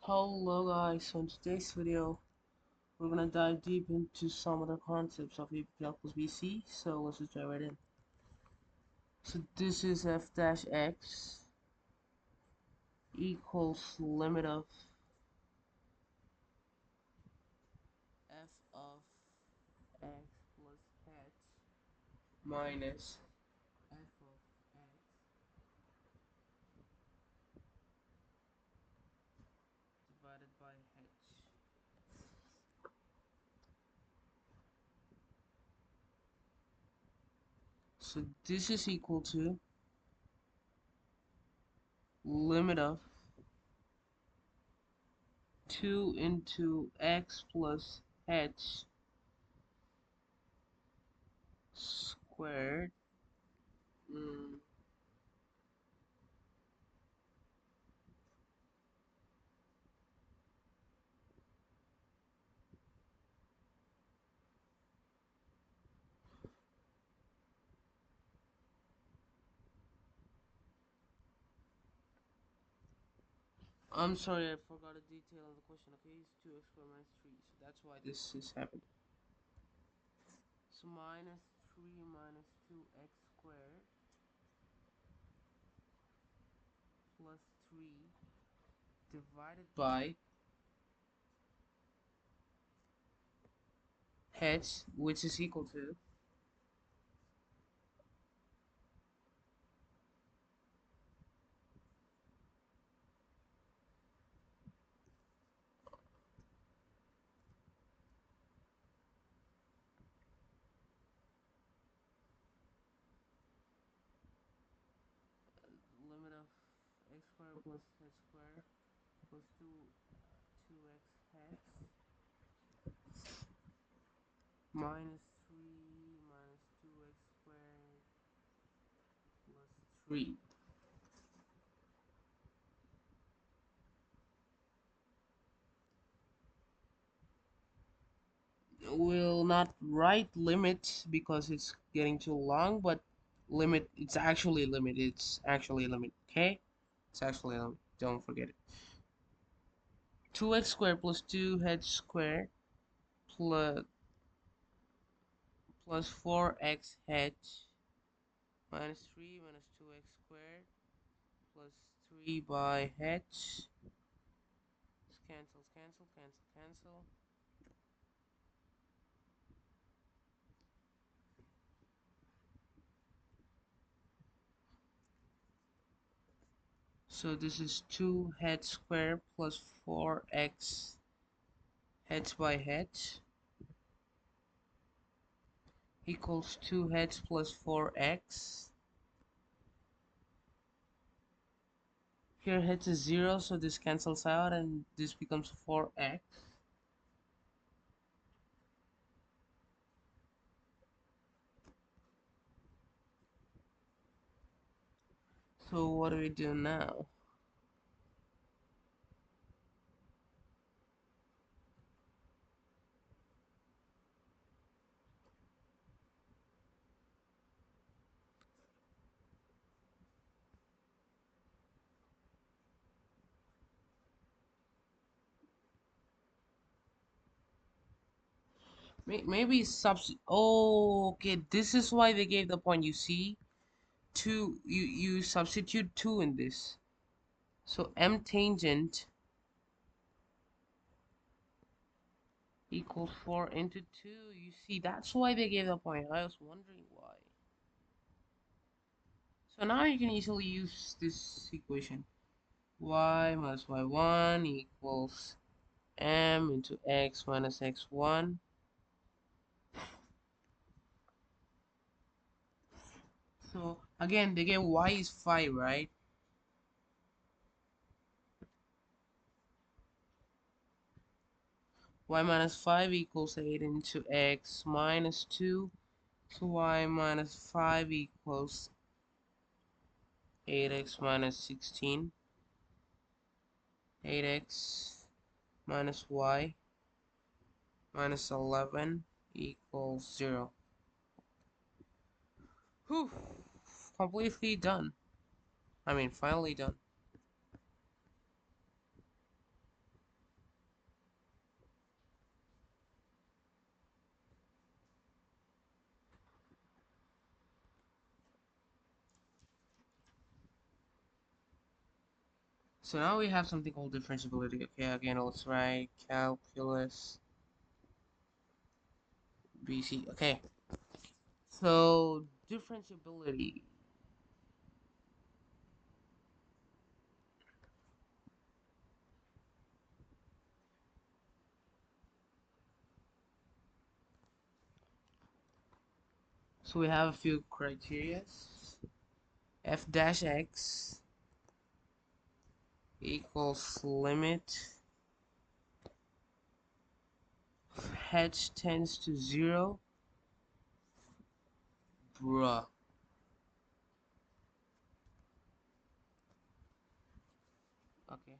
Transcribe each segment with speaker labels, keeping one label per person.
Speaker 1: Hello guys, so in today's video we're gonna dive deep into some of the concepts of a plus BC, so let's just dive right in. So this is f dash x equals limit of f of x plus h minus f of x divided by h. So this is equal to limit of 2 into x plus h squared. Mm, I'm sorry, I forgot a detail of the question. Okay, it's 2x squared minus 3, so that's why this is happening. So minus 3 minus 2x squared plus 3 divided by h, which is equal to limit of x squared plus h squared plus 2x h minus 3 minus 2x squared plus 3. Will not write limit because it's getting too long, but limit, it's actually limit, okay? It's actually limit, don't forget it. 2x squared plus 2h squared plus 4x h minus 3 minus 2x squared plus 3 by h. Cancel. So this is 2h squared plus 4x h by h equals 2h plus 4x. Here h is 0, so this cancels out and this becomes 4x. So what do we do now? Maybe oh, okay, this is why they gave the point. You see, two, you substitute 2 in this, so m tangent equals 4 into 2. You see, that's why they gave the point. I was wondering why. So now you can easily use this equation. Y minus y1 equals m into x minus x1. So again, they gave y is 5, right? Y minus 5 equals 8 into x minus 2. So y minus 5 equals 8x minus 16. 8x minus y minus 11 equals 0. Whew! Completely done. I mean, finally done. So now we have something called differentiability. Okay, again, let's write calculus BC. Okay, so differentiability. So we have a few criteria. F dash x equals limit h tends to 0. Bruh. Okay.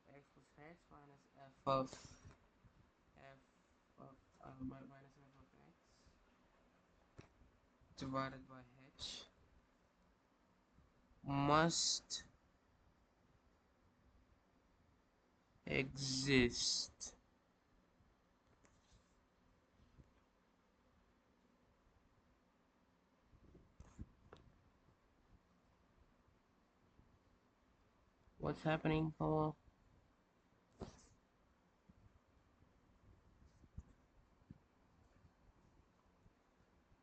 Speaker 1: X plus h minus f of minus f of x divided by h must exist. What's happening? Oh,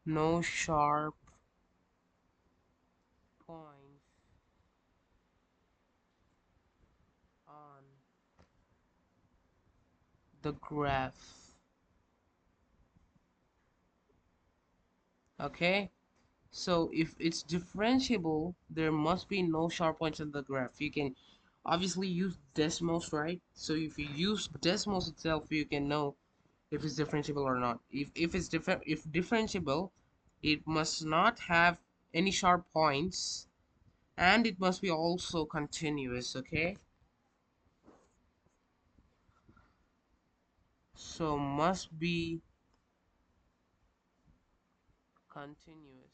Speaker 1: no sharp points on the graph. Okay, so if it's differentiable, there must be no sharp points on the graph. You can obviously use decimals, right? So if you use decimals itself, you can know if it's differentiable or not. If it's differentiable, it must not have any sharp points, and it must be also continuous. Okay, so must be continuous.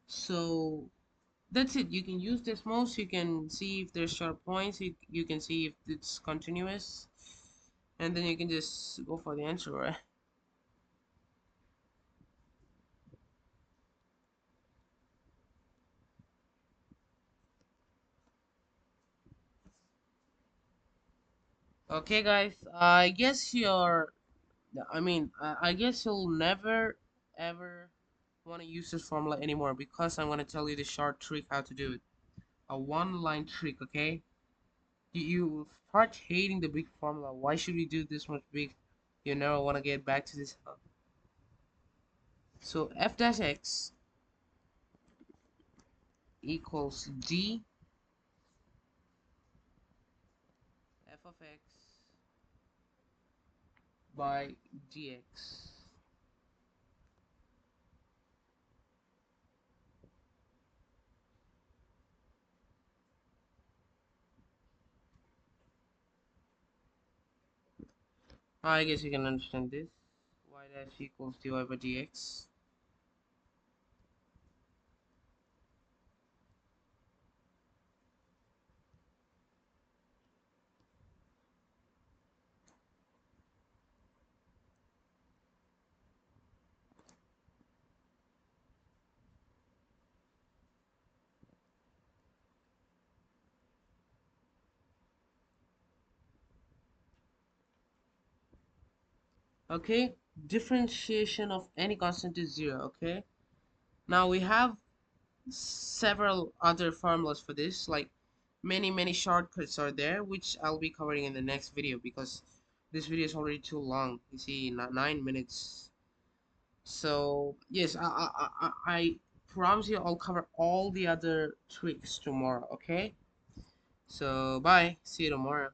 Speaker 1: So that's it. You can use this most. You can see if there's sharp points. You can see if it's continuous, and then you can just go for the answer, right? Okay, guys. I guess you're. I mean, I guess you'll never ever want to use this formula anymore because I'm gonna tell you the short trick how to do it. A one-line trick, okay? You start hating the big formula. Why should we do this much big? You never want to get back to this. So f dash x equals d f of x by dx. I guess you can understand this. Y dash equals dy by dx. Okay, differentiation of any constant is 0. Okay, now we have several other formulas for this, like many shortcuts are there, which I'll be covering in the next video because this video is already too long. You see, 9 minutes. So yes, I promise you I'll cover all the other tricks tomorrow. Okay, so bye, see you tomorrow.